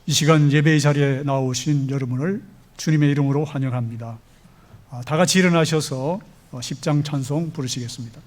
이 시간 예배의 자리에 나오신 여러분을 주님의 이름으로 환영합니다. 다 같이 일어나셔서 10장 찬송 부르시겠습니다.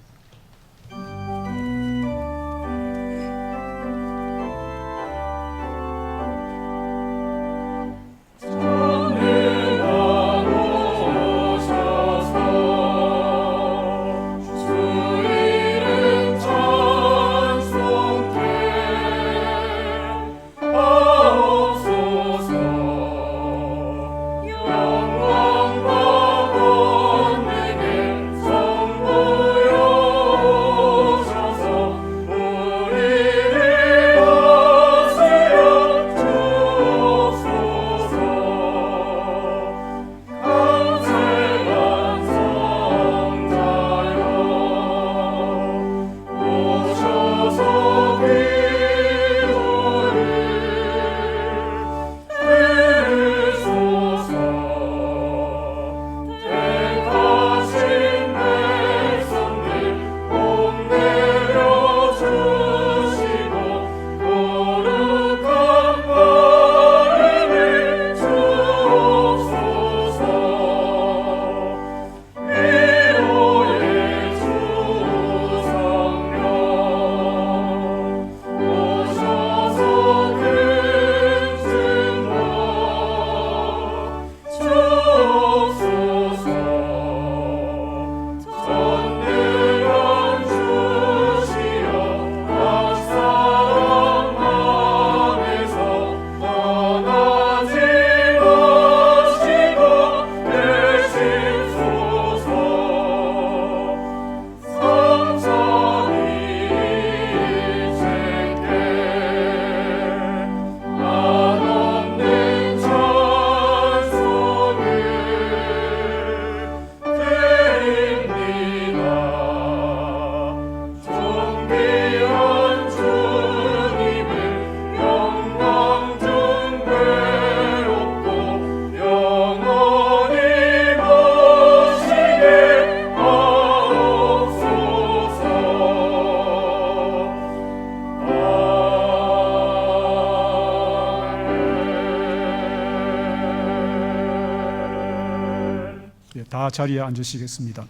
다 자리에 앉으시겠습니다.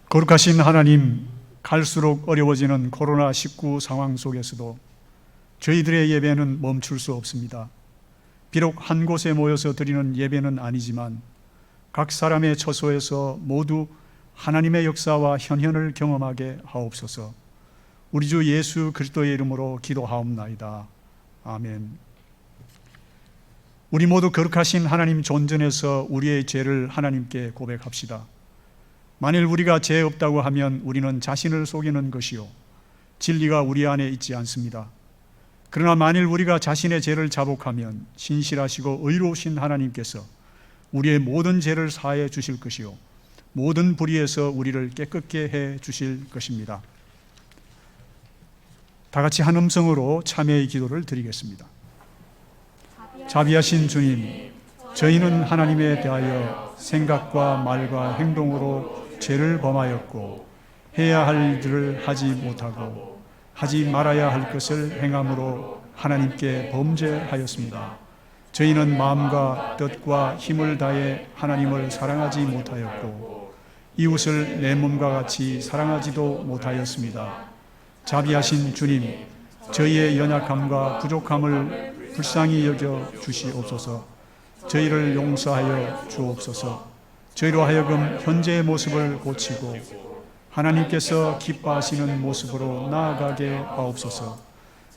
거룩하신 하나님, 갈수록 어려워지는 코로나19 상황 속에서도 저희들의 예배는 멈출 수 없습니다. 비록 한 곳에 모여서 드리는 예배는 아니지만 각 사람의 처소에서 모두 하나님의 역사와 현현을 경험하게 하옵소서. 우리 주 예수 그리스도의 이름으로 기도하옵나이다. 아멘. 우리 모두 거룩하신 하나님 존전에서 우리의 죄를 하나님께 고백합시다. 만일 우리가 죄 없다고 하면 우리는 자신을 속이는 것이요 진리가 우리 안에 있지 않습니다. 그러나 만일 우리가 자신의 죄를 자복하면 신실하시고 의로우신 하나님께서 우리의 모든 죄를 사해 주실 것이요 모든 불의에서 우리를 깨끗게 해 주실 것입니다. 다 같이 한 음성으로 참회의 기도를 드리겠습니다. 자비하신 주님, 저희는 하나님에 대하여 생각과 말과 행동으로 죄를 범하였고 해야 할 일들을 하지 못하고 하지 말아야 할 것을 행함으로 하나님께 범죄하였습니다. 저희는 마음과 뜻과 힘을 다해 하나님을 사랑하지 못하였고 이웃을 내 몸과 같이 사랑하지도 못하였습니다. 자비하신 주님, 저희의 연약함과 부족함을 불쌍히 여겨 주시옵소서. 저희를 용서하여 주옵소서. 저희로 하여금 현재의 모습을 고치고 하나님께서 기뻐하시는 모습으로 나아가게 하옵소서.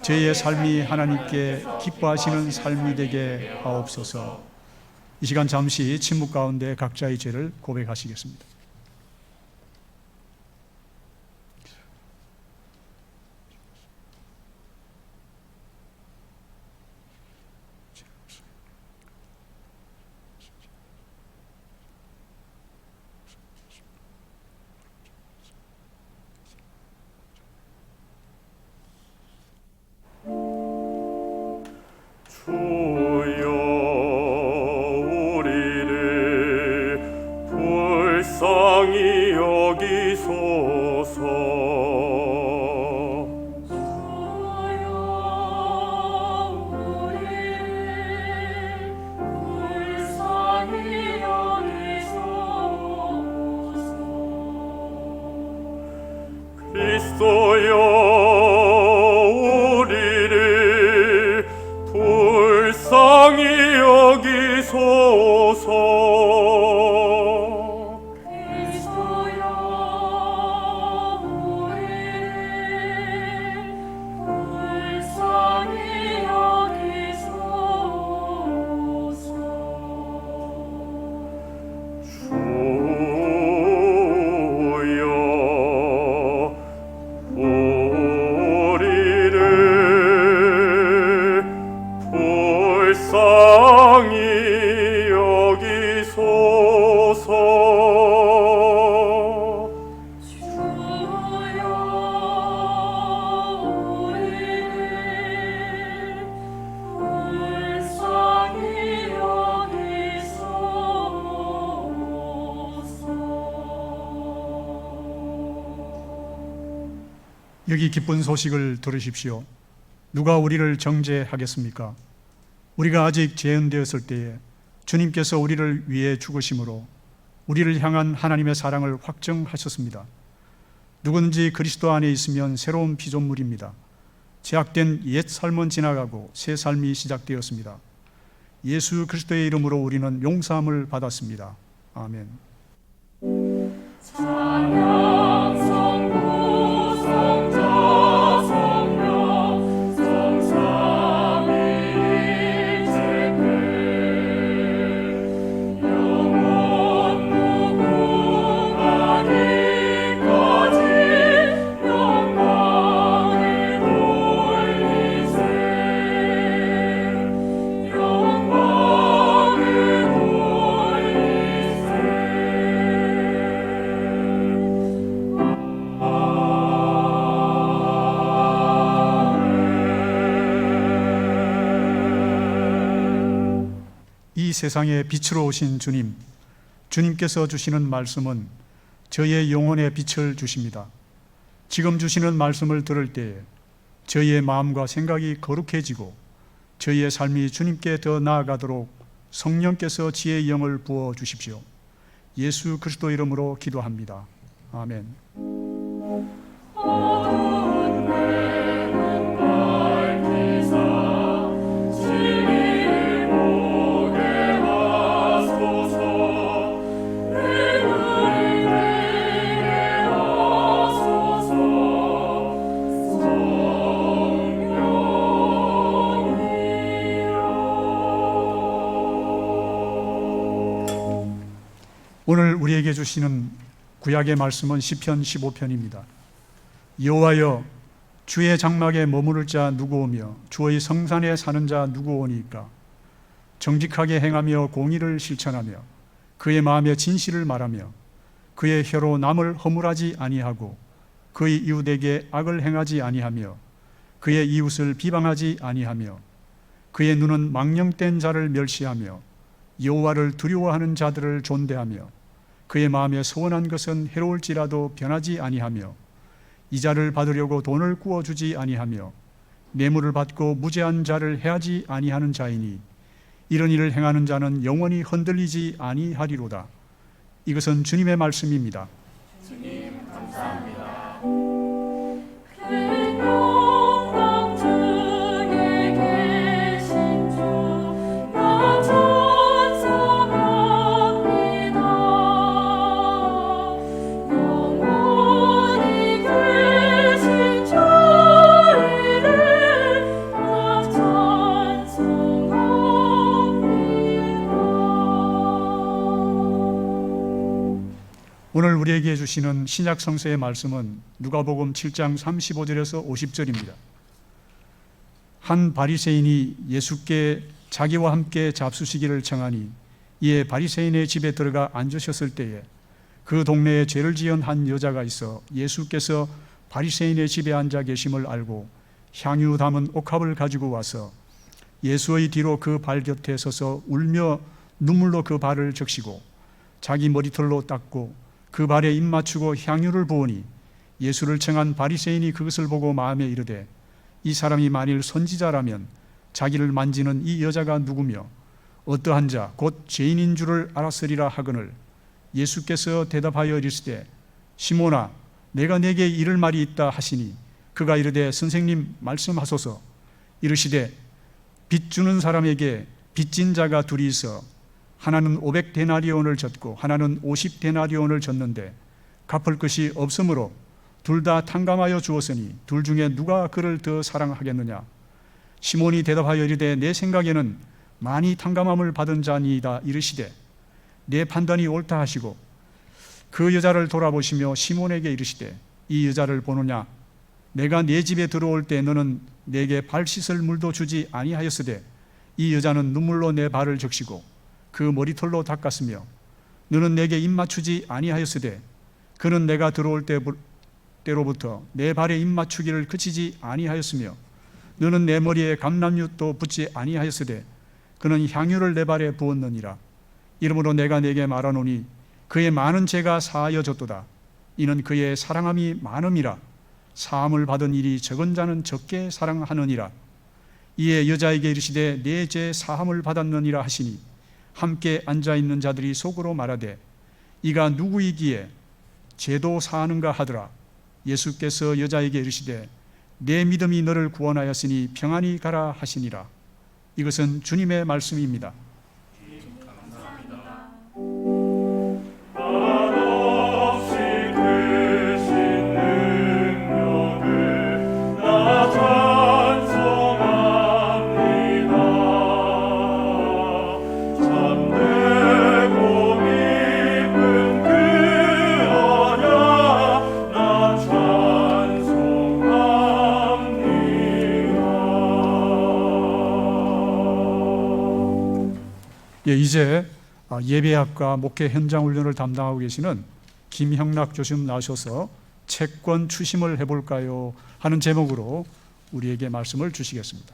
저희의 삶이 하나님께 기뻐하시는 삶이 되게 하옵소서. 이 시간 잠시 침묵 가운데 각자의 죄를 고백하시겠습니다. 주여 우리를 불쌍히 그리스도여 우리를 불쌍히 여기소서. 그리스도여 우리를 불쌍히 여기소서. 주여 우리를 불쌍히 여기소서. 주여 우리를 불쌍히 여기소서. 여기 기쁜 소식을 들으십시오. 누가 우리를 정죄하겠습니까? 우리가 아직 재현되었을 때에 주님께서 우리를 위해 죽으심으로 우리를 향한 하나님의 사랑을 확정하셨습니다. 누구든지 그리스도 안에 있으면 새로운 피조물입니다. 죄악된 옛 삶은 지나가고 새 삶이 시작되었습니다. 예수 그리스도의 이름으로 우리는 용서함을 받았습니다. 아멘. 찬양 성부 성자 성령 성삼위일체께 영원 무궁하기까지 영광을 돌리세. 영광을 돌리세. 이 세상에 빛으로 오신 주님, 주님께서 주시는 말씀은 저희의 영혼에 빛을 주십니다. 지금 주시는 말씀을 들을 때에 저희의 마음과 생각이 거룩해지고 저희의 삶이 주님께 더 나아가도록 성령께서 지혜의 영을 부어 주십시오. 예수 그리스도 이름으로 기도합니다. 아멘. 어두운 데는 밝히사 진리를 보게 하소서. 내 눈을 뜨게 하소서. 성령이여. 오늘 우리에게 주시는 구약의 말씀은 시편 15편입니다. 여호와여, 주의 장막에 머무를 자 누구오며 주의 성산에 사는 자 누구오니까? 정직하게 행하며 공의를 실천하며 그의 마음에 진실을 말하며 그의 혀로 남을 허물하지 아니하고 그의 이웃에게 악을 행하지 아니하며 그의 이웃을 비방하지 아니하며 그의 눈은 망령된 자를 멸시하며 여호와를 두려워하는 자들을 존대하며 그의 마음에 소원한 것은 해로울지라도 변하지 아니하며 이자를 받으려고 돈을 구워주지 아니하며 뇌물을 받고 무죄한 자를 해하지 아니하는 자이니 이런 일을 행하는 자는 영원히 흔들리지 아니하리로다. 이것은 주님의 말씀입니다. 큰 영광 중에 계신 주 나 찬송합니다. 영원히 계신 주를 나 찬송합니다. 오늘 우리에게 주시는 신약 성서의 말씀은 누가복음 7장 35절에서 50절입니다. 한 바리새인이 예수께 자기와 함께 잡수시기를 청하니 이에 바리새인의 집에 들어가 앉으셨을 때에 그 동네에 죄를 지은 한 여자가 있어 예수께서 바리새인의 집에 앉아 계심을 알고 향유 담은 옥합을 가지고 와서 예수의 뒤로 그 발 곁에 서서 울며 눈물로 그 발을 적시고 자기 머리털로 닦고 그 발에 입 맞추고 향유를 부으니 예수를 청한 바리새인이 그것을 보고 마음에 이르되 이 사람이 만일 선지자라면 자기를 만지는 이 여자가 누구며 어떠한 자 곧 죄인인 줄을 알았으리라 하거늘 예수께서 대답하여 이르시되 시몬아 내가 내게 이를 말이 있다 하시니 그가 이르되 선생님 말씀하소서. 이르시되 빚 주는 사람에게 빚진 자가 둘이 있어 하나는 500데나리온을 졌고 하나는 50데나리온을 졌는데 갚을 것이 없으므로 둘 다 탕감하여 주었으니 둘 중에 누가 그를 더 사랑하겠느냐. 시몬이 대답하여 이르되 내 생각에는 많이 탕감함을 받은 자니이다. 이르시되 내 판단이 옳다 하시고 그 여자를 돌아보시며 시몬에게 이르시되 이 여자를 보느냐. 내가 네 집에 들어올 때 너는 내게 발 씻을 물도 주지 아니하였으되 이 여자는 눈물로 내 발을 적시고 그 머리털로 닦았으며 너는 내게 입 맞추지 아니하였으되 그는 내가 들어올 때로부터 내 발에 입 맞추기를 그치지 아니하였으며 너는 내 머리에 감람윳도 붓지 아니하였으되 그는 향유를 내 발에 부었느니라. 이러므로 내가 내게 말하노니 그의 많은 죄가 사하여졌도다. 이는 그의 사랑함이 많음이라. 사함을 받은 일이 적은 자는 적게 사랑하느니라. 이에 여자에게 이르시되 내 죄 사함을 받았느니라 하시니 함께 앉아있는 자들이 속으로 말하되 이가 누구이기에 죄도 사하는가 하더라. 예수께서 여자에게 이르시되 내 믿음이 너를 구원하였으니 평안히 가라 하시니라. 이것은 주님의 말씀입니다. 한없이 크신 능력을 나 찬송합니다. 참되고 깊은 그 언약 나 찬송합니다. 이제 예배학과 목회 현장 훈련을 담당하고 계시는 김형락 교수님 나오셔서 채권 추심을 해볼까요? 하는 제목으로 우리에게 말씀을 주시겠습니다.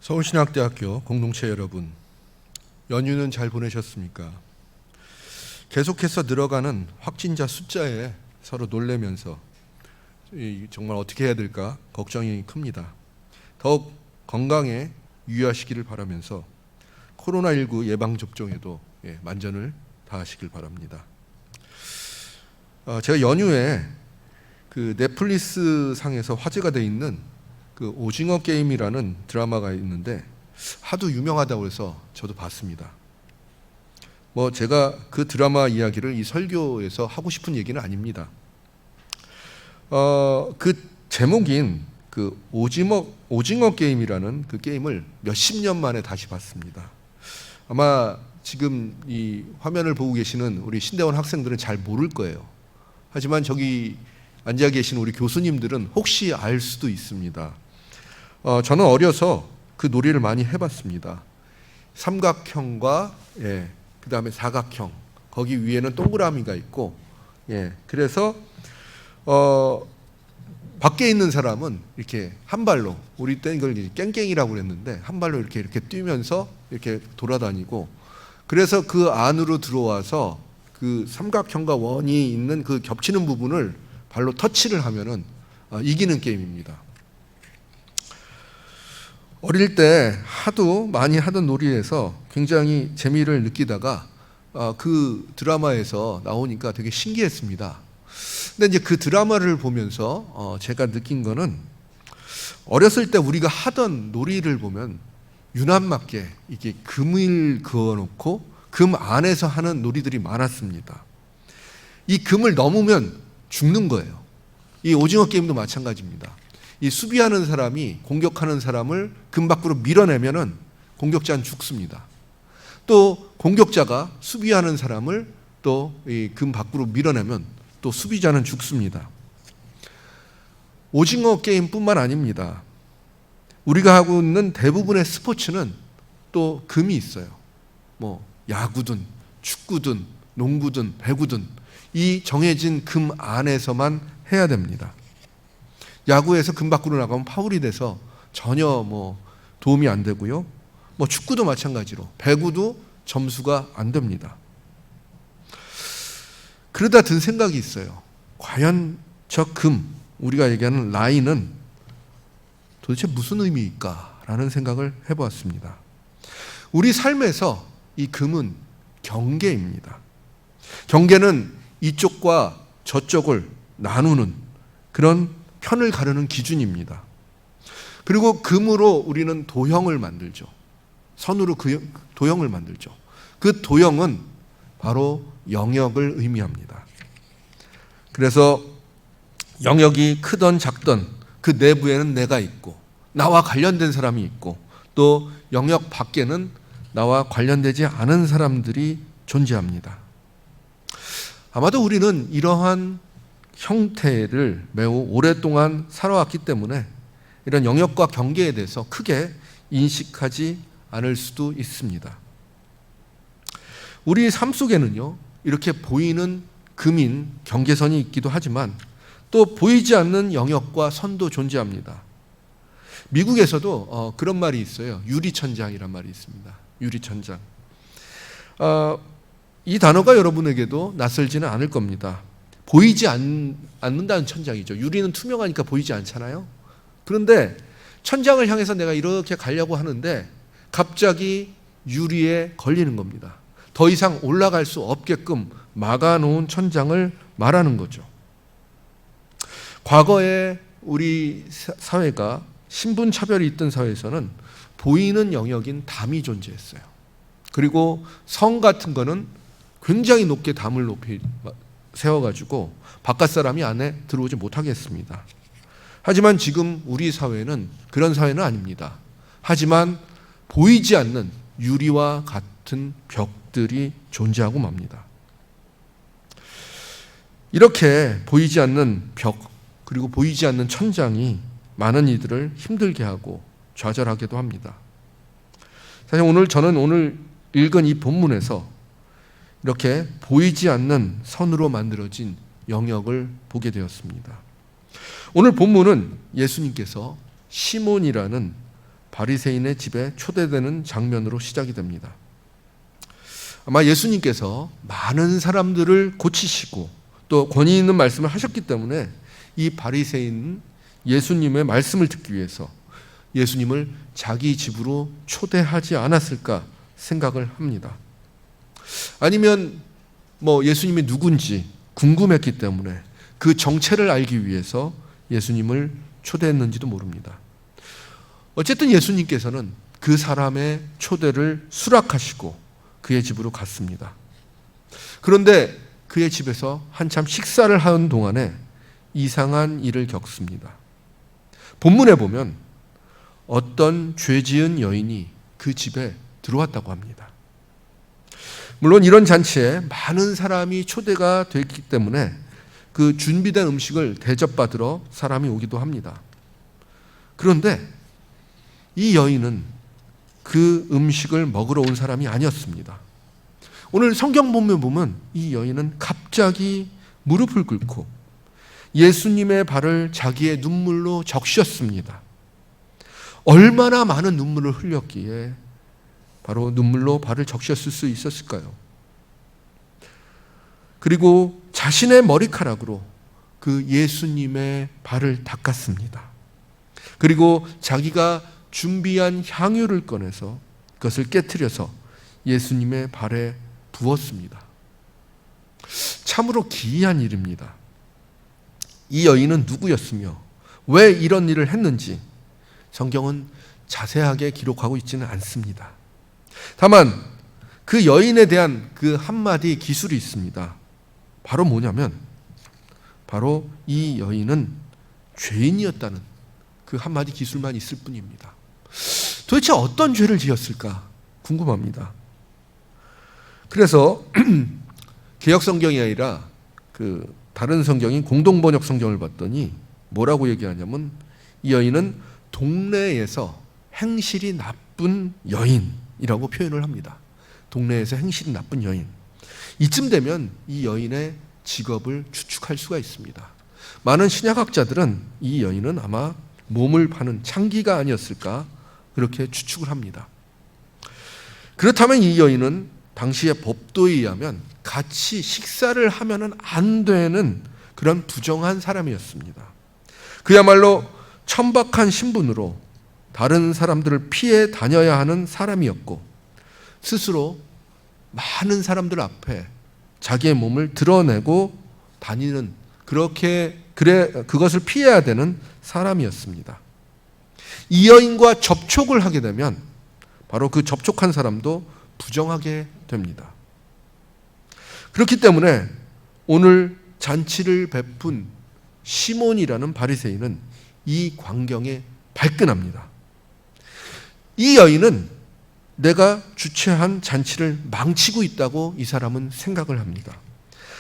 서울신학대학교 공동체 여러분, 연휴는 잘 보내셨습니까? 계속해서 늘어가는 확진자 숫자에 서로 놀래면서 정말 어떻게 해야 될까 걱정이 큽니다. 더욱 건강에 유의하시기를 바라면서 코로나19 예방접종에도 만전을 다하시길 바랍니다. 제가 연휴에 그 넷플릭스 상에서 화제가 돼 있는 그 오징어 게임이라는 드라마가 있는데 하도 유명하다고 해서 저도 봤습니다. 제가 그 드라마 이야기를 이 설교에서 하고 싶은 얘기는 아닙니다. 그 제목인 그 오징어 게임이라는 그 게임을 몇십 년 만에 다시 봤습니다. 아마 지금 이 화면을 보고 계시는 우리 신대원 학생들은 잘 모를 거예요. 하지만 저기 앉아 계신 우리 교수님들은 혹시 알 수도 있습니다. 저는 어려서 그 놀이를 많이 해봤습니다. 삼각형과 그 다음에 사각형, 거기 위에는 동그라미가 있고, 그래서 밖에 있는 사람은 이렇게 한 발로, 우리 때 이걸 깽깽이라고 그랬는데 한 발로 이렇게 뛰면서 이렇게 돌아다니고, 그래서 그 안으로 들어와서 그 삼각형과 원이 있는 그 겹치는 부분을 발로 터치를 하면은 이기는 게임입니다. 어릴 때 하도 많이 하던 놀이에서 굉장히 재미를 느끼다가 그 드라마에서 나오니까 되게 신기했습니다. 근데 이제 그 드라마를 보면서 제가 느낀 거는 어렸을 때 우리가 하던 놀이를 보면 유난맞게 이게 금을 그어놓고 금 안에서 하는 놀이들이 많았습니다. 이 금을 넘으면 죽는 거예요. 이 오징어 게임도 마찬가지입니다. 이 수비하는 사람이 공격하는 사람을 금 밖으로 밀어내면은 공격자는 죽습니다. 또 공격자가 수비하는 사람을 또 이 금 밖으로 밀어내면 또 수비자는 죽습니다. 오징어 게임뿐만 아닙니다. 우리가 하고 있는 대부분의 스포츠는 또 금이 있어요. 야구든 축구든 농구든 배구든 이 정해진 금 안에서만 해야 됩니다. 야구에서 금 밖으로 나가면 파울이 돼서 전혀 도움이 안 되고요. 축구도 마찬가지로 배구도 점수가 안 됩니다. 그러다 든 생각이 있어요. 과연 저 금, 우리가 얘기하는 라인은 도대체 무슨 의미일까라는 생각을 해보았습니다. 우리 삶에서 이 금은 경계입니다. 경계는 이쪽과 저쪽을 나누는 그런 편을 가르는 기준입니다. 그리고 금으로 우리는 도형을 만들죠. 선으로 그 도형을 만들죠. 그 도형은 바로 영역을 의미합니다. 그래서 영역이 크던 작던 그 내부에는 내가 있고 나와 관련된 사람이 있고 또 영역 밖에는 나와 관련되지 않은 사람들이 존재합니다. 아마도 우리는 이러한 형태를 매우 오랫동안 살아왔기 때문에 이런 영역과 경계에 대해서 크게 인식하지 않을 수도 있습니다. 우리 삶 속에는요, 이렇게 보이는 금인 경계선이 있기도 하지만 또 보이지 않는 영역과 선도 존재합니다. 미국에서도 그런 말이 있어요. 유리천장이란 말이 있습니다. 유리천장. 이 단어가 여러분에게도 낯설지는 않을 겁니다. 보이지 않는다는 천장이죠. 유리는 투명하니까 보이지 않잖아요. 그런데 천장을 향해서 내가 이렇게 가려고 하는데 갑자기 유리에 걸리는 겁니다. 더 이상 올라갈 수 없게끔 막아놓은 천장을 말하는 거죠. 과거에 우리 사회가 신분차별이 있던 사회에서는 보이는 영역인 담이 존재했어요. 그리고 성 같은 거는 굉장히 높게 담을 높이 세워가지고 바깥 사람이 안에 들어오지 못하게 했습니다. 하지만 지금 우리 사회는 그런 사회는 아닙니다. 하지만 보이지 않는 유리와 같은 벽들이 존재하고 맙니다. 이렇게 보이지 않는 벽 그리고 보이지 않는 천장이 많은 이들을 힘들게 하고 좌절하게도 합니다. 사실 저는 오늘 읽은 이 본문에서 이렇게 보이지 않는 선으로 만들어진 영역을 보게 되었습니다. 오늘 본문은 예수님께서 시몬이라는 바리새인의 집에 초대되는 장면으로 시작이 됩니다. 아마 예수님께서 많은 사람들을 고치시고 또 권위 있는 말씀을 하셨기 때문에 이 바리새인은 예수님의 말씀을 듣기 위해서 예수님을 자기 집으로 초대하지 않았을까 생각을 합니다. 아니면 예수님이 누군지 궁금했기 때문에 그 정체를 알기 위해서 예수님을 초대했는지도 모릅니다. 어쨌든 예수님께서는 그 사람의 초대를 수락하시고 그의 집으로 갔습니다. 그런데 그의 집에서 한참 식사를 하는 동안에 이상한 일을 겪습니다. 본문에 보면 어떤 죄 지은 여인이 그 집에 들어왔다고 합니다. 물론 이런 잔치에 많은 사람이 초대가 됐기 때문에 그 준비된 음식을 대접받으러 사람이 오기도 합니다. 그런데 이 여인은 그 음식을 먹으러 온 사람이 아니었습니다. 오늘 성경 본문에 보면 이 여인은 갑자기 무릎을 꿇고 예수님의 발을 자기의 눈물로 적셨습니다. 얼마나 많은 눈물을 흘렸기에 바로 눈물로 발을 적셨을 수 있었을까요? 그리고 자신의 머리카락으로 그 예수님의 발을 닦았습니다. 그리고 자기가 준비한 향유를 꺼내서 그것을 깨트려서 예수님의 발에 부었습니다. 참으로 기이한 일입니다. 이 여인은 누구였으며 왜 이런 일을 했는지 성경은 자세하게 기록하고 있지는 않습니다. 다만 그 여인에 대한 그 한마디 기술이 있습니다. 바로 뭐냐면 바로 이 여인은 죄인이었다는 그 한마디 기술만 있을 뿐입니다. 도대체 어떤 죄를 지었을까 궁금합니다. 그래서 개역 성경이 아니라 그 다른 성경인 공동번역 성경을 봤더니 뭐라고 얘기하냐면 이 여인은 동네에서 행실이 나쁜 여인이라고 표현을 합니다. 동네에서 행실이 나쁜 여인. 이쯤 되면 이 여인의 직업을 추측할 수가 있습니다. 많은 신약학자들은 이 여인은 아마 몸을 파는 창기가 아니었을까 그렇게 추측을 합니다. 그렇다면 이 여인은 당시의 법도에 의하면 같이 식사를 하면 안 되는 그런 부정한 사람이었습니다. 그야말로 천박한 신분으로 다른 사람들을 피해 다녀야 하는 사람이었고, 스스로 많은 사람들 앞에 자기의 몸을 드러내고 다니는, 그것을 피해야 되는 사람이었습니다. 이 여인과 접촉을 하게 되면 바로 그 접촉한 사람도 부정하게 됩니다. 그렇기 때문에 오늘 잔치를 베푼 시몬이라는 바리새인은 이 광경에 발끈합니다. 이 여인은 내가 주최한 잔치를 망치고 있다고 이 사람은 생각을 합니다.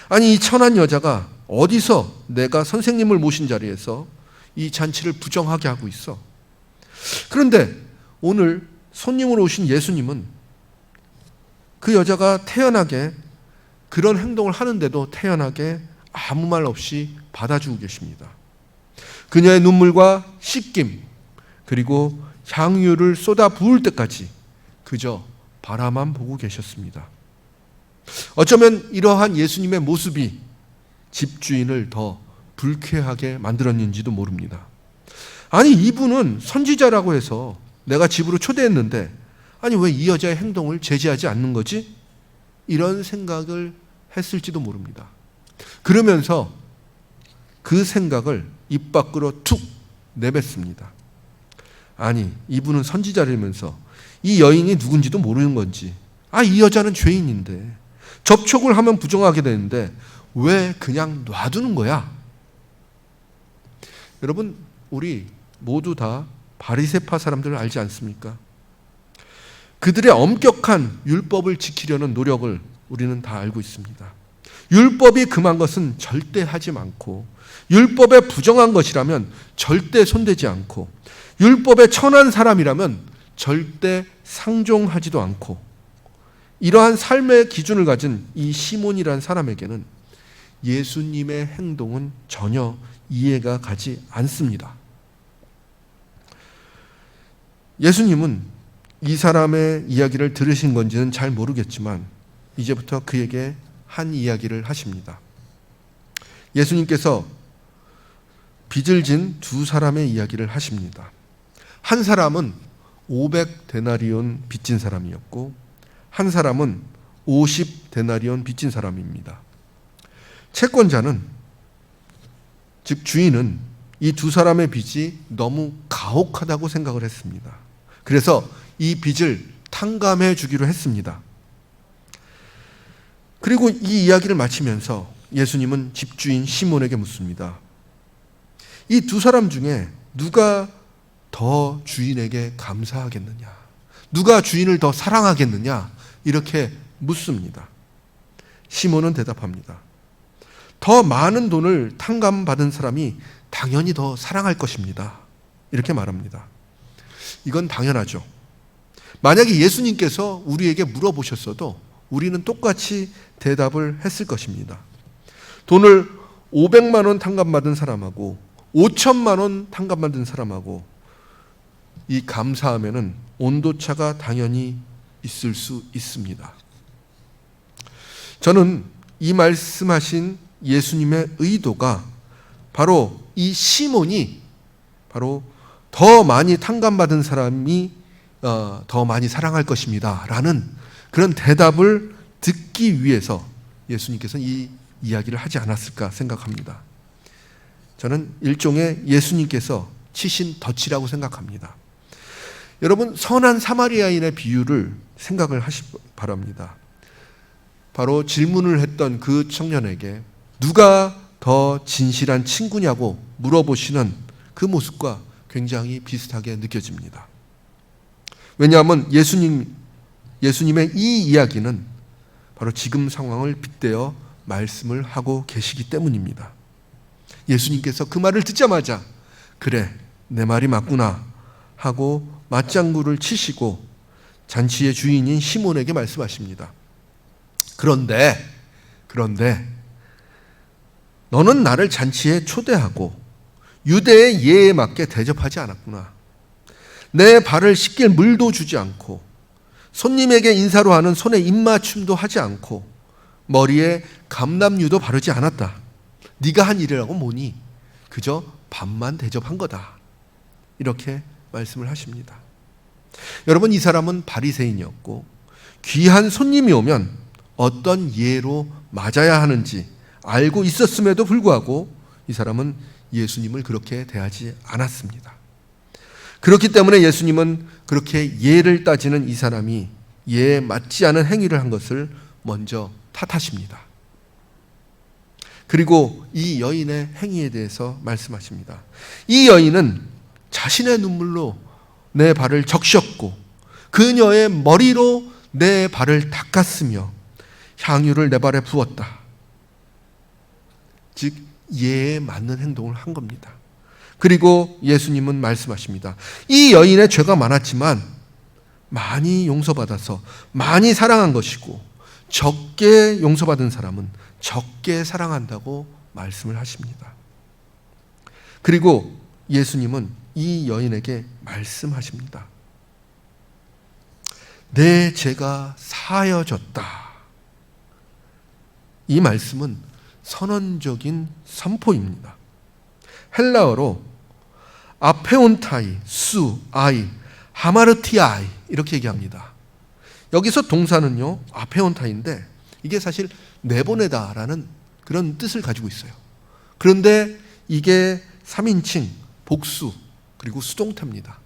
아니, 이 천한 여자가 어디서 내가 선생님을 모신 자리에서 이 잔치를 부정하게 하고 있어? 그런데 오늘 손님으로 오신 예수님은 그 여자가 태연하게 그런 행동을 하는데도 태연하게 아무 말 없이 받아주고 계십니다. 그녀의 눈물과 씻김, 그리고 향유를 쏟아 부을 때까지 그저 바라만 보고 계셨습니다. 어쩌면 이러한 예수님의 모습이 집주인을 더 불쾌하게 만들었는지도 모릅니다. 아니, 이분은 선지자라고 해서 내가 집으로 초대했는데 아니 왜 이 여자의 행동을 제지하지 않는 거지? 이런 생각을 했을지도 모릅니다. 그러면서 그 생각을 입 밖으로 툭 내뱉습니다. 아니, 이분은 선지자라면서 이 여인이 누군지도 모르는 건지, 이 여자는 죄인인데 접촉을 하면 부정하게 되는데 왜 그냥 놔두는 거야? 여러분, 우리 모두 다 바리새파 사람들을 알지 않습니까? 그들의 엄격한 율법을 지키려는 노력을 우리는 다 알고 있습니다. 율법이 금한 것은 절대 하지 않고, 율법에 부정한 것이라면 절대 손대지 않고, 율법에 천한 사람이라면 절대 상종하지도 않고, 이러한 삶의 기준을 가진 이 시몬이라는 사람에게는 예수님의 행동은 전혀 이해가 가지 않습니다. 예수님은 이 사람의 이야기를 들으신 건지는 잘 모르겠지만 이제부터 그에게 한 이야기를 하십니다. 예수님께서 빚을 진 두 사람의 이야기를 하십니다. 한 사람은 500데나리온 빚진 사람이었고 한 사람은 50데나리온 빚진 사람입니다. 채권자는, 즉 주인은 이 두 사람의 빚이 너무 가혹하다고 생각을 했습니다. 그래서 이 빚을 탕감해 주기로 했습니다. 그리고 이 이야기를 마치면서 예수님은 집주인 시몬에게 묻습니다. 이 두 사람 중에 누가 더 주인에게 감사하겠느냐? 누가 주인을 더 사랑하겠느냐? 이렇게 묻습니다. 시몬은 대답합니다. 더 많은 돈을 탕감받은 사람이 당연히 더 사랑할 것입니다. 이렇게 말합니다. 이건 당연하죠. 만약에 예수님께서 우리에게 물어보셨어도 우리는 똑같이 대답을 했을 것입니다. 돈을 500만 원 탕감받은 사람하고 5천만 원 탕감받은 사람하고 이 감사함에는 온도차가 당연히 있을 수 있습니다. 저는 이 말씀하신 예수님의 의도가 바로 이 시몬이 바로 더 많이 탕감받은 사람이 더 많이 사랑할 것입니다 라는 그런 대답을 듣기 위해서 예수님께서는 이 이야기를 하지 않았을까 생각합니다. 저는 일종의 예수님께서 치신 덫이라고 생각합니다. 여러분, 선한 사마리아인의 비유를 생각을 하시기 바랍니다. 바로 질문을 했던 그 청년에게 누가 더 진실한 친구냐고 물어보시는 그 모습과 굉장히 비슷하게 느껴집니다. 왜냐하면 예수님의 이 이야기는 바로 지금 상황을 빗대어 말씀을 하고 계시기 때문입니다. 예수님께서 그 말을 듣자마자 그래, 내 말이 맞구나 하고 맞장구를 치시고 잔치의 주인인 시몬에게 말씀하십니다. 그런데 너는 나를 잔치에 초대하고 유대의 예에 맞게 대접하지 않았구나. 내 발을 씻길 물도 주지 않고 손님에게 인사로 하는 손에 입맞춤도 하지 않고 머리에 감람유도 바르지 않았다. 네가 한 일이라고 뭐니? 그저 밥만 대접한 거다. 이렇게 말씀을 하십니다. 여러분, 이 사람은 바리새인이었고 귀한 손님이 오면 어떤 예로 맞아야 하는지 알고 있었음에도 불구하고 이 사람은 예수님을 그렇게 대하지 않았습니다. 그렇기 때문에 예수님은 그렇게 예를 따지는 이 사람이 예에 맞지 않은 행위를 한 것을 먼저 탓하십니다. 그리고 이 여인의 행위에 대해서 말씀하십니다. 이 여인은 자신의 눈물로 내 발을 적셨고 그녀의 머리로 내 발을 닦았으며 향유를 내 발에 부었다. 즉 예에 맞는 행동을 한 겁니다. 그리고 예수님은 말씀하십니다. 이 여인의 죄가 많았지만 많이 용서받아서 많이 사랑한 것이고 적게 용서받은 사람은 적게 사랑한다고 말씀을 하십니다. 그리고 예수님은 이 여인에게 말씀하십니다. 내 죄가 사여졌다. 이 말씀은 선언적인 선포입니다. 헬라어로 아페온타이, 수, 아이, 하마르티아이 이렇게 얘기합니다. 여기서 동사는요 아페온타인데 이게 사실 내보내다라는 그런 뜻을 가지고 있어요. 그런데 이게 3인칭, 복수, 그리고 수동태입니다.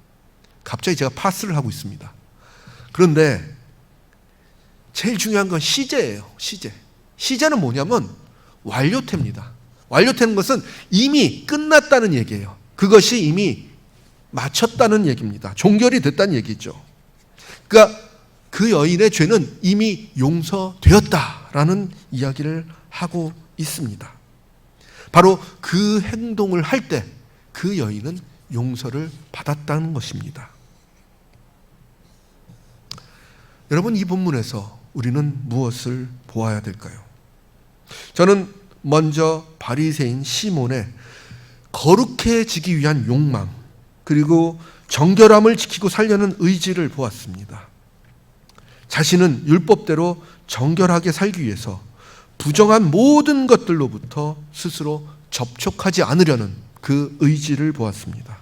갑자기 제가 파스를 하고 있습니다. 그런데 제일 중요한 건 시제예요. 시제. 시제는 뭐냐면 완료태입니다. 완료태는 것은 이미 끝났다는 얘기예요. 그것이 이미 마쳤다는 얘기입니다. 종결이 됐다는 얘기죠. 그러니까 그 여인의 죄는 이미 용서되었다라는 이야기를 하고 있습니다. 바로 그 행동을 할 때 그 여인은 용서를 받았다는 것입니다. 여러분, 이 본문에서 우리는 무엇을 보아야 될까요? 저는 먼저 바리새인 시몬의 거룩해지기 위한 욕망, 그리고 정결함을 지키고 살려는 의지를 보았습니다. 자신은 율법대로 정결하게 살기 위해서 부정한 모든 것들로부터 스스로 접촉하지 않으려는 그 의지를 보았습니다.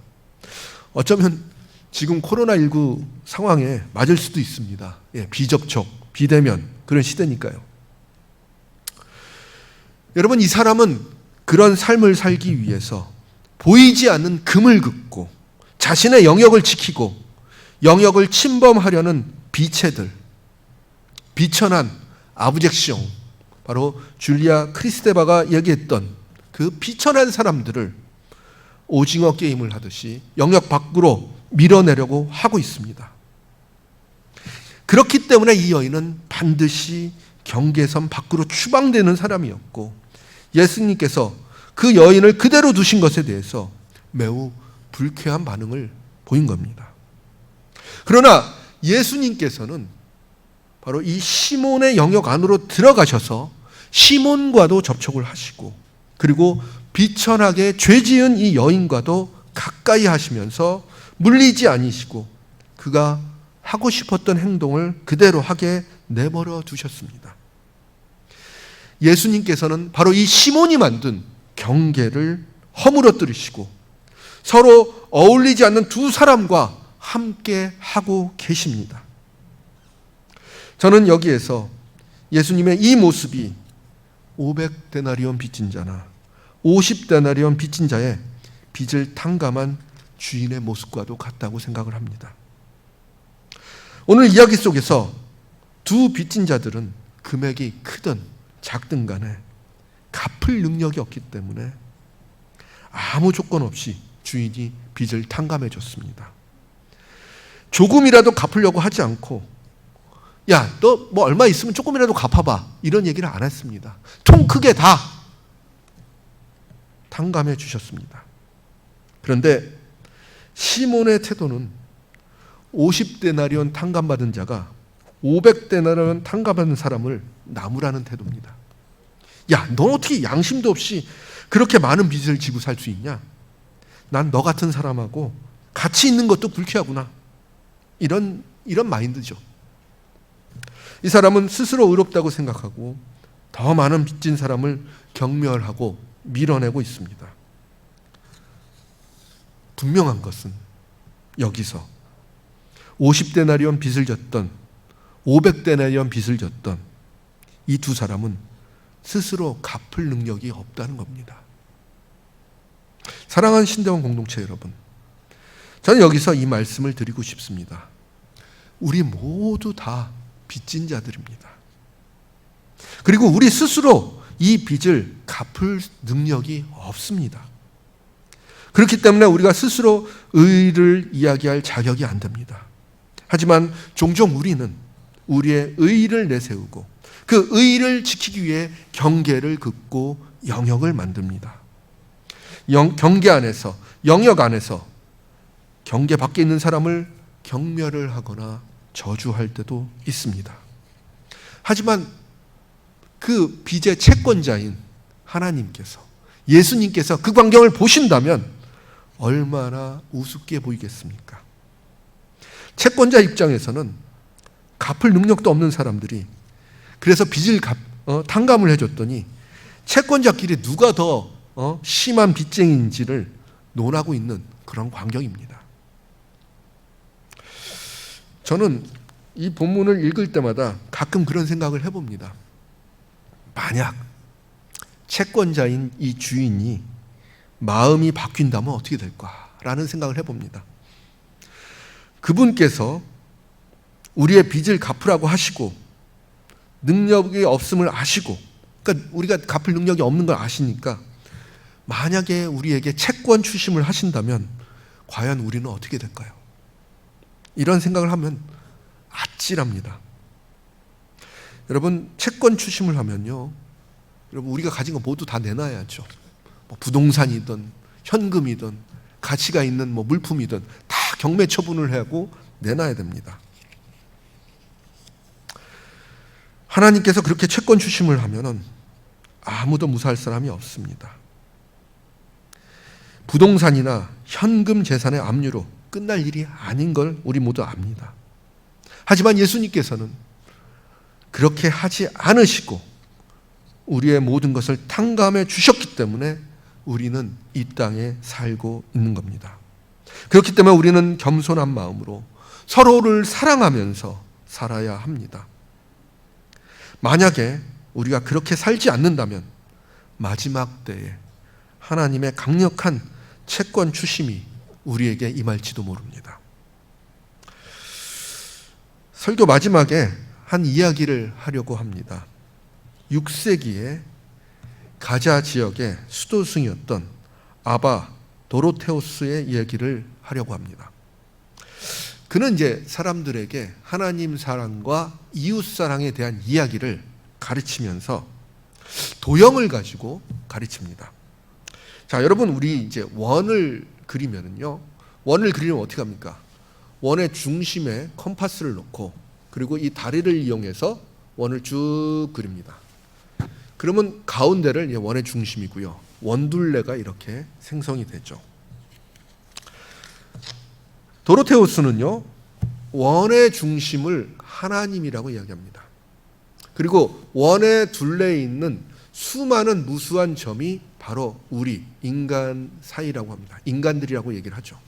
어쩌면 지금 코로나19 상황에 맞을 수도 있습니다. 비접촉, 비대면 그런 시대니까요. 여러분, 이 사람은 그런 삶을 살기 위해서 보이지 않는 금을 긋고 자신의 영역을 지키고 영역을 침범하려는 비체들, 비천한 아브젝시옹, 바로 줄리아 크리스테바가 얘기했던 그 비천한 사람들을 오징어 게임을 하듯이 영역 밖으로 밀어내려고 하고 있습니다. 그렇기 때문에 이 여인은 반드시 경계선 밖으로 추방되는 사람이었고 예수님께서 그 여인을 그대로 두신 것에 대해서 매우 불쾌한 반응을 보인 겁니다. 그러나 예수님께서는 바로 이 시몬의 영역 안으로 들어가셔서 시몬과도 접촉을 하시고 그리고 비천하게 죄 지은 이 여인과도 가까이 하시면서 물리지 아니시고 그가 하고 싶었던 행동을 그대로 하게 내버려 두셨습니다. 예수님께서는 바로 이 시몬이 만든 경계를 허물어뜨리시고 서로 어울리지 않는 두 사람과 함께 하고 계십니다. 저는 여기에서 예수님의 이 모습이 500데나리온 빚진 자나 50데나리온 빚진 자의 빚을 탕감한 주인의 모습과도 같다고 생각을 합니다. 오늘 이야기 속에서 두 빚진 자들은 금액이 크든 작든 간에 갚을 능력이 없기 때문에 아무 조건 없이 주인이 빚을 탕감해 줬습니다. 조금이라도 갚으려고 하지 않고 야, 너 뭐 얼마 있으면 조금이라도 갚아봐 이런 얘기를 안 했습니다. 통 크게 다 탕감해 주셨습니다. 그런데 시몬의 태도는 50데나리온 탕감받은 자가 500데나리온 탕감받은 사람을 나무라는 태도입니다. 야, 넌 어떻게 양심도 없이 그렇게 많은 빚을 지고 살 수 있냐? 난 너 같은 사람하고 같이 있는 것도 불쾌하구나. 이런 마인드죠. 이 사람은 스스로 의롭다고 생각하고 더 많은 빚진 사람을 경멸하고 밀어내고 있습니다. 분명한 것은 여기서 50데나리온 빚을 졌던 500데나리온 빚을 졌던 이 두 사람은 스스로 갚을 능력이 없다는 겁니다. 사랑하는 신대원 공동체 여러분, 저는 여기서 이 말씀을 드리고 싶습니다. 우리 모두 다 빚진 자들입니다. 그리고 우리 스스로 이 빚을 갚을 능력이 없습니다. 그렇기 때문에 우리가 스스로 의를 이야기할 자격이 안 됩니다. 하지만 종종 우리는 우리의 의를 내세우고 그 의를 지키기 위해 경계를 긋고 영역을 만듭니다. 경계 안에서, 영역 안에서 경계 밖에 있는 사람을 경멸을 하거나 저주할 때도 있습니다. 하지만 그 빚의 채권자인 하나님께서, 예수님께서 그 광경을 보신다면 얼마나 우습게 보이겠습니까? 채권자 입장에서는 갚을 능력도 없는 사람들이 그래서 빚을 탕감을 해줬더니 채권자끼리 누가 더 심한 빚쟁이인지를 논하고 있는 그런 광경입니다. 저는 이 본문을 읽을 때마다 가끔 그런 생각을 해봅니다. 만약 채권자인 이 주인이 마음이 바뀐다면 어떻게 될까라는 생각을 해봅니다. 그분께서 우리의 빚을 갚으라고 하시고 능력이 없음을 아시고, 그러니까 우리가 갚을 능력이 없는 걸 아시니까 만약에 우리에게 채권 추심을 하신다면 과연 우리는 어떻게 될까요? 이런 생각을 하면 아찔합니다. 여러분, 채권 추심을 하면요, 여러분 우리가 가진 거 모두 다 내놔야죠. 뭐 부동산이든 현금이든 가치가 있는 뭐 물품이든 다 경매 처분을 하고 내놔야 됩니다. 하나님께서 그렇게 채권 추심을 하면은 아무도 무사할 사람이 없습니다. 부동산이나 현금 재산의 압류로 끝날 일이 아닌 걸 우리 모두 압니다. 하지만 예수님께서는 그렇게 하지 않으시고 우리의 모든 것을 탕감해 주셨기 때문에 우리는 이 땅에 살고 있는 겁니다. 그렇기 때문에 우리는 겸손한 마음으로 서로를 사랑하면서 살아야 합니다. 만약에 우리가 그렇게 살지 않는다면 마지막 때에 하나님의 강력한 채권 추심이 우리에게 임할지도 모릅니다. 설교 마지막에 한 이야기를 하려고 합니다. 6세기에 가자 지역의 수도승이었던 아바 도로테우스의 이야기를 하려고 합니다. 그는 이제 사람들에게 하나님 사랑과 이웃 사랑에 대한 이야기를 가르치면서 도형을 가지고 가르칩니다. 자, 여러분, 우리 이제 원을 그리면은요, 원을 그리면 어떻게 합니까? 원의 중심에 컴파스를 놓고 그리고 이 다리를 이용해서 원을 쭉 그립니다. 그러면 가운데를 원의 중심이고요, 원둘레가 이렇게 생성이 되죠. 도로테우스는요, 원의 중심을 하나님이라고 이야기합니다. 그리고 원의 둘레에 있는 수많은 무수한 점이 바로 우리 인간 사이라고 합니다. 인간들이라고 얘기를 하죠.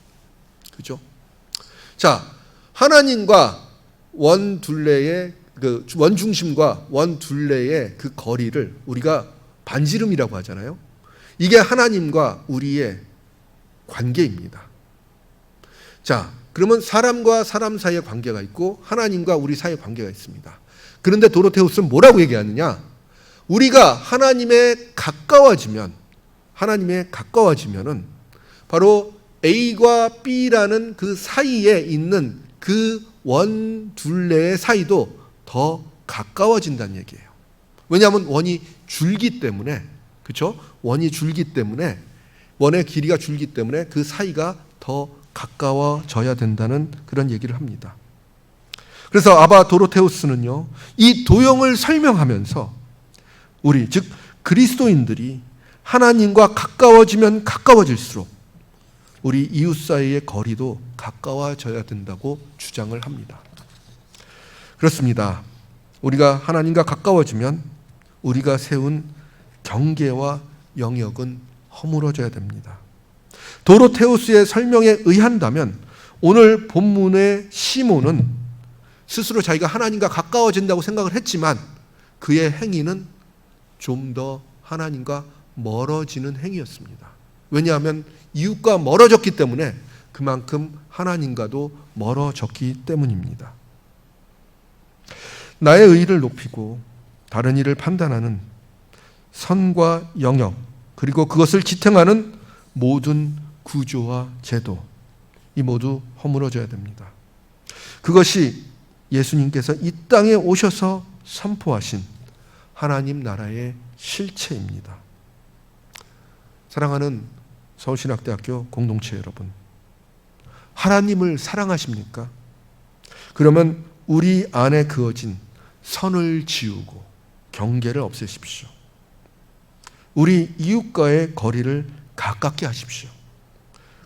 그죠? 자, 하나님과 원 둘레의 그 원 중심과 원 둘레의 그 거리를 우리가 반지름이라고 하잖아요. 이게 하나님과 우리의 관계입니다. 자, 그러면 사람과 사람 사이의 관계가 있고 하나님과 우리 사이의 관계가 있습니다. 그런데 도로테우스는 뭐라고 얘기하느냐? 우리가 하나님에 가까워지면은 바로 A과 B라는 그 사이에 있는 그 원 둘레의 사이도 더 가까워진다는 얘기예요. 왜냐하면 원이 줄기 때문에, 그렇죠? 원이 줄기 때문에, 원의 길이가 줄기 때문에 그 사이가 더 가까워져야 된다는 그런 얘기를 합니다. 그래서 아바 도로테우스는요, 이 도형을 설명하면서 우리, 즉 그리스도인들이 하나님과 가까워지면 가까워질수록 우리 이웃 사이의 거리도 가까워져야 된다고 주장을 합니다. 그렇습니다. 우리가 하나님과 가까워지면 우리가 세운 경계와 영역은 허물어져야 됩니다. 도로테우스의 설명에 의한다면 오늘 본문의 시몬은 스스로 자기가 하나님과 가까워진다고 생각을 했지만 그의 행위는 좀 더 하나님과 멀어지는 행위였습니다. 왜냐하면 이웃과 멀어졌기 때문에 그만큼 하나님과도 멀어졌기 때문입니다. 나의 의의를 높이고 다른 이를 판단하는 선과 영역, 그리고 그것을 지탱하는 모든 구조와 제도, 이 모두 허물어져야 됩니다. 그것이 예수님께서 이 땅에 오셔서 선포하신 하나님 나라의 실체입니다. 사랑하는 서울신학대학교 공동체 여러분, 하나님을 사랑하십니까? 그러면 우리 안에 그어진 선을 지우고 경계를 없애십시오. 우리 이웃과의 거리를 가깝게 하십시오.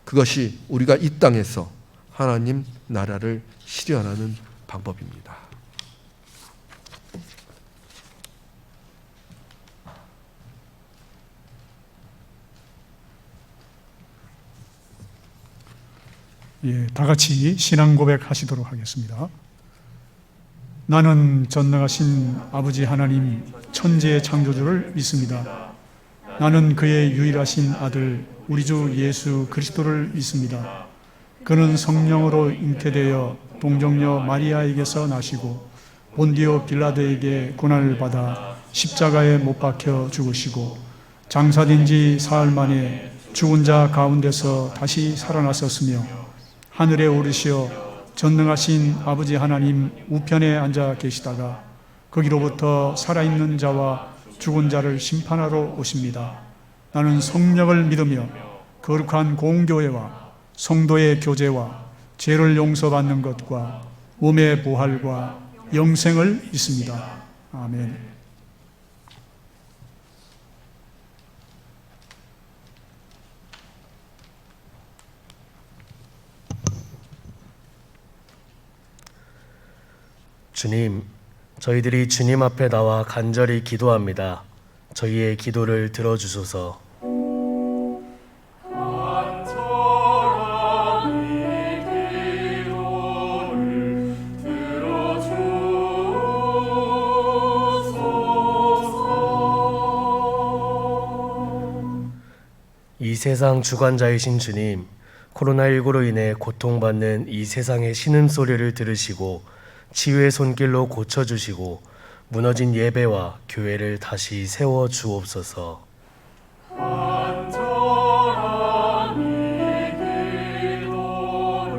그것이 우리가 이 땅에서 하나님 나라를 실현하는 방법입니다. 예, 다 같이 신앙 고백하시도록 하겠습니다. 나는 전능하신 아버지 하나님 천지의 창조주를 믿습니다. 나는 그의 유일하신 아들 우리 주 예수 그리스도를 믿습니다. 그는 성령으로 잉태되어 동정녀 마리아에게서 나시고 본디오 빌라도에게 고난을 받아 십자가에 못 박혀 죽으시고 장사된 지 사흘 만에 죽은 자 가운데서 다시 살아나셨으며 하늘에 오르시어 전능하신 아버지 하나님 우편에 앉아 계시다가 거기로부터 살아있는 자와 죽은 자를 심판하러 오십니다. 나는 성령을 믿으며 거룩한 공교회와 성도의 교제와 죄를 용서받는 것과 몸의 부활과 영생을 믿습니다. 아멘. 주님, 저희들이 주님 앞에 나와 간절히 기도합니다. 저희의 기도를 들어주소서. 간절한 이 기도를 들어주소서. 이 세상 주관자이신 주님, 코로나19로 인해 고통받는 이 세상의 신음소리를 들으시고 치유의 손길로 고쳐주시고 무너진 예배와 교회를 다시 세워 주옵소서. 간절한 이 기도를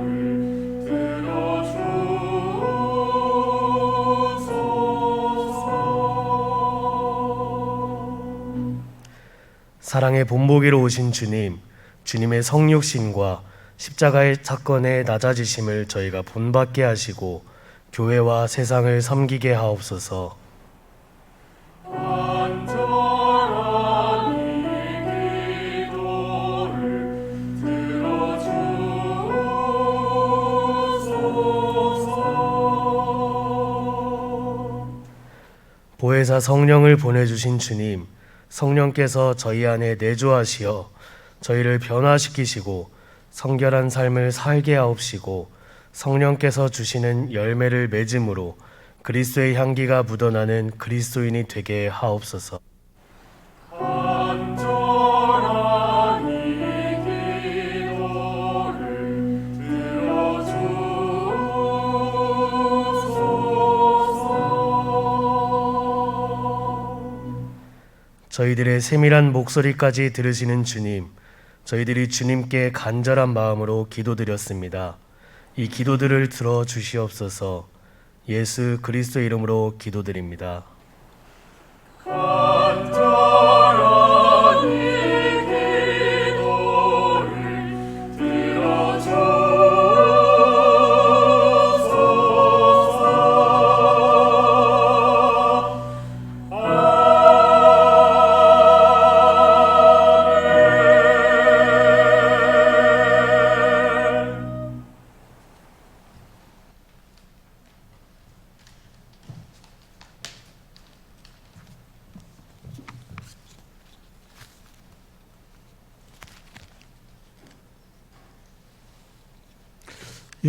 들어주소서. 사랑의 본보기로 오신 주님, 주님의 성육신과 십자가의 사건의 낮아지심을 저희가 본받게 하시고 교회와 세상을 섬기게 하옵소서. 간절한 이 기도를 들어주소서. 보혜사 성령을 보내주신 주님, 성령께서 저희 안에 내주하시어 저희를 변화시키시고 성결한 삶을 살게 하옵시고 성령께서 주시는 열매를 맺음으로 그리스도의 향기가 묻어나는 그리스도인이 되게 하옵소서. 간절한 이 기도를 들어주소서. 저희들의 세밀한 목소리까지 들으시는 주님, 저희들이 주님께 간절한 마음으로 기도드렸습니다. 이 기도들을 들어주시옵소서. 예수 그리스도 이름으로 기도드립니다. 간절한 이 기도를 들어주소서.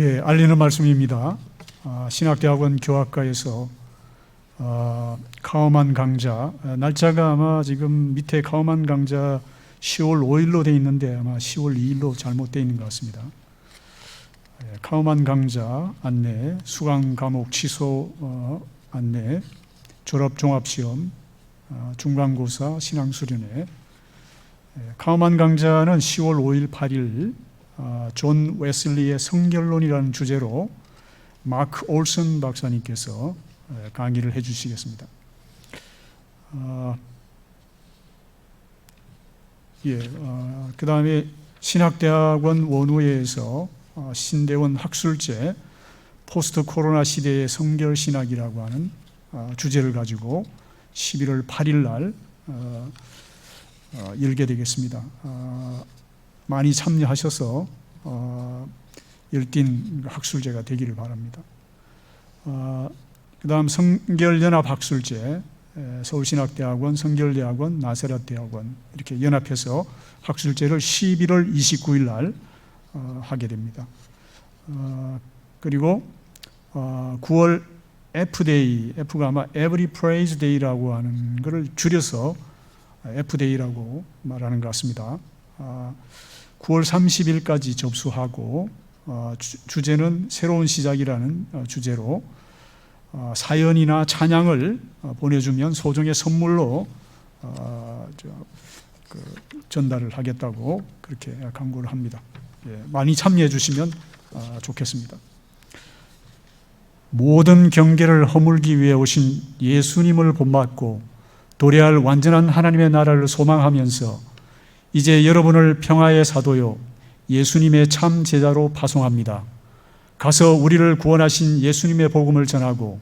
예, 알리는 말씀입니다. 신학대학원 교학과에서 카우만 강좌, 날짜가 아마 지금 밑에 카우만 강좌 10월 5일로 되어 있는데 아마 10월 2일로 잘못되어 있는 것 같습니다. 카우만 강좌 안내, 수강 과목 취소 안내, 졸업 종합시험, 중간고사, 신앙수련회. 카우만 강좌는 10월 5일, 8일 존 웨슬리의 성결론이라는 주제로 마크 올슨 박사님께서 강의를 해주시겠습니다. 그 다음에 신학대학원 원우회에서 신대원 학술제 포스트 코로나 시대의 성결신학이라고 하는 주제를 가지고 11월 8일 날 열게 되겠습니다. 많이 참여하셔서 열띤 학술제가 되기를 바랍니다. 그 다음 성결연합 학술제, 서울신학대학원, 성결대학원, 나세렛대학원 이렇게 연합해서 학술제를 11월 29일 날 하게 됩니다. 그리고 9월 F데이, F가 아마 Every Praise Day라고 하는 것을 줄여서 F데이라고 말하는 것 같습니다. 9월 30일까지 접수하고 주제는 새로운 시작이라는 주제로 사연이나 찬양을 보내주면 소정의 선물로 전달을 하겠다고 그렇게 강구를 합니다. 많이 참여해 주시면 좋겠습니다. 모든 경계를 허물기 위해 오신 예수님을 본받고 도래할 완전한 하나님의 나라를 소망하면서 이제 여러분을 평화의 사도요 예수님의 참 제자로 파송합니다. 가서 우리를 구원하신 예수님의 복음을 전하고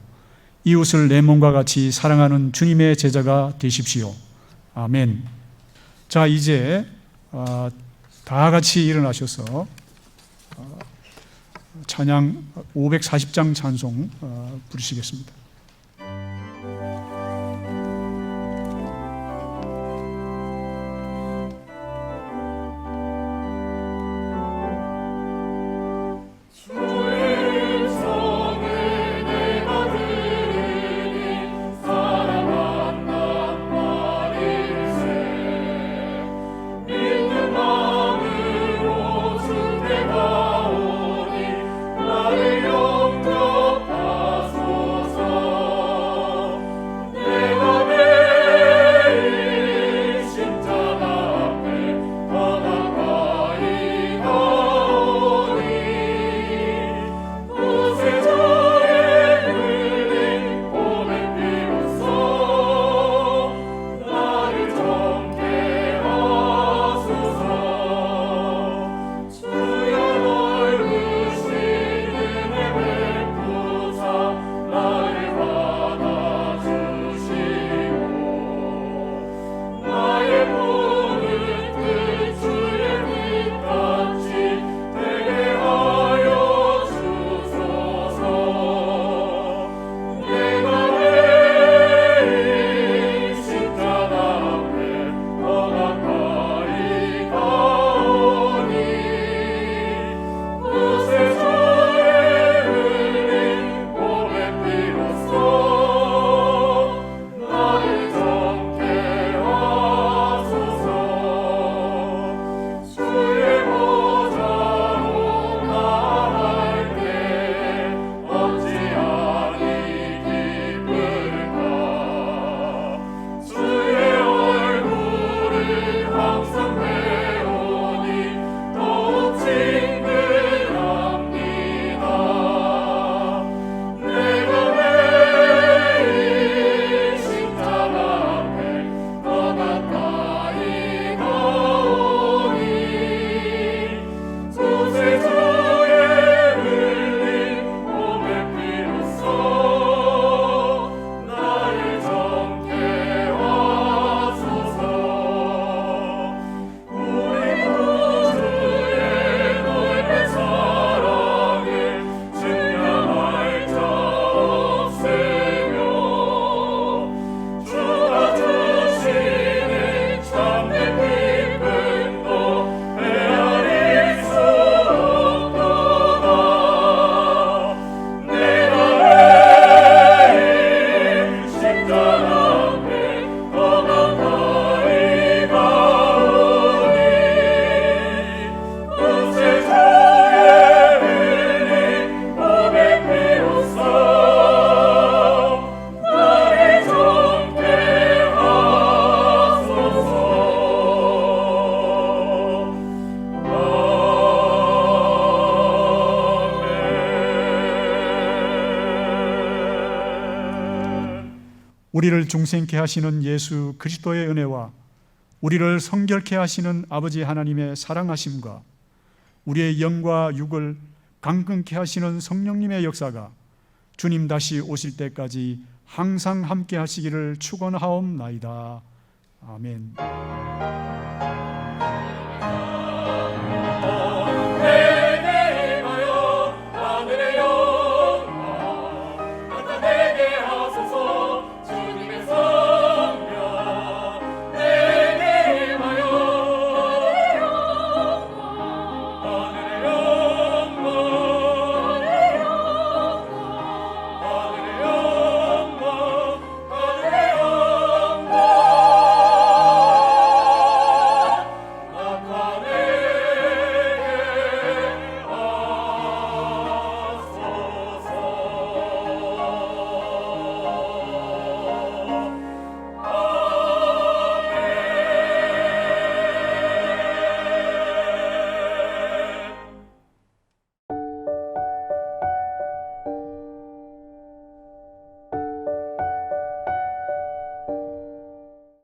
이웃을 내 몸과 같이 사랑하는 주님의 제자가 되십시오. 아멘. 자, 이제 다 같이 일어나셔서 찬양 540장 찬송 부르시겠습니다. 나를 영접하소서. 우리를 중생케 하시는 예수 그리스도의 은혜와 우리를 성결케 하시는 아버지 하나님의 사랑하심과 우리의 영과 육을 강건케 하시는 성령님의 역사가 주님 다시 오실 때까지 항상 함께 하시기를 축원하옵나이다. 아멘.